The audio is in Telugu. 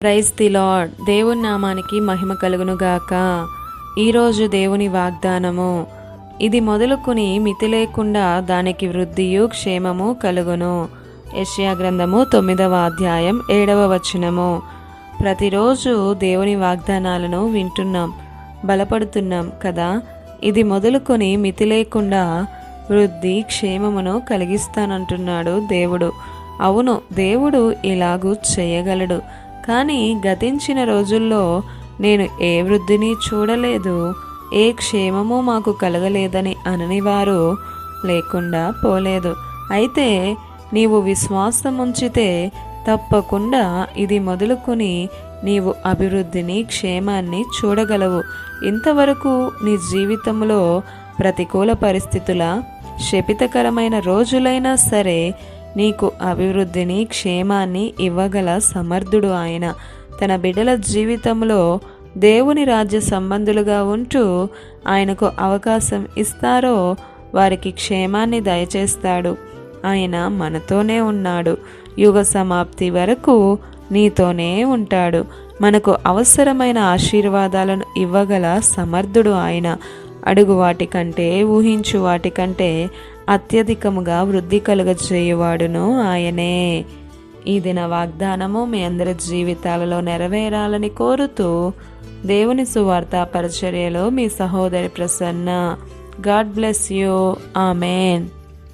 Praise the lord. దేవుని నామానికి మహిమ కలుగును గాక. ఈరోజు దేవుని వాగ్దానము, ఇది మొదలుకొని మితి లేకుండా దానికి వృద్ధియు క్షేమము కలుగును. యెషయా గ్రంథము 9వ అధ్యాయం 7వ వచనము. ప్రతిరోజు దేవుని వాగ్దానాలను వింటున్నాం, బలపడుతున్నాం కదా. ఇది మొదలుకొని మితి లేకుండా వృద్ధి క్షేమమును కలిగిస్తానంటున్నాడు దేవుడు. అవును, దేవుడు ఇలాగూ చేయగలడు. కానీ గతించిన రోజుల్లో నేను ఏ వృద్ధిని చూడలేదు, ఏ క్షేమము మాకు కలగలేదని అననివారు లేకుండా పోలేదు. అయితే నీవు విశ్వాసం ఉంచితే తప్పకుండా ఇది మొదలుకొని నీవు అభివృద్ధిని, క్షేమాన్ని చూడగలవు. ఇంతవరకు నీ జీవితంలో ప్రతికూల పరిస్థితుల, శపితకరమైన రోజులైనా సరే నీకు అభివృద్ధిని, క్షేమాన్ని ఇవ్వగల సమర్థుడు ఆయన. తన బిడ్డల జీవితంలో దేవుని రాజ్య సంబంధులుగా ఉంటూ ఆయనకు అవకాశం ఇస్తారో వారికి క్షేమాన్ని దయచేస్తాడు. ఆయన మనతోనే ఉన్నాడు, యుగ సమాప్తి వరకు నీతోనే ఉంటాడు. మనకు అవసరమైన ఆశీర్వాదాలను ఇవ్వగల సమర్థుడు ఆయన. అడుగు వాటికంటే, ఊహించు వాటికంటే అత్యధికముగా వృద్ధి కలుగజేయువాడును ఆయనే. ఈ దిన వాగ్దానము మీ అందరి జీవితాలలో నెరవేరాలని కోరుతూ దేవుని సువార్త పరిచర్యలో మీ సహోదరి Prasanna. God bless you. Amen.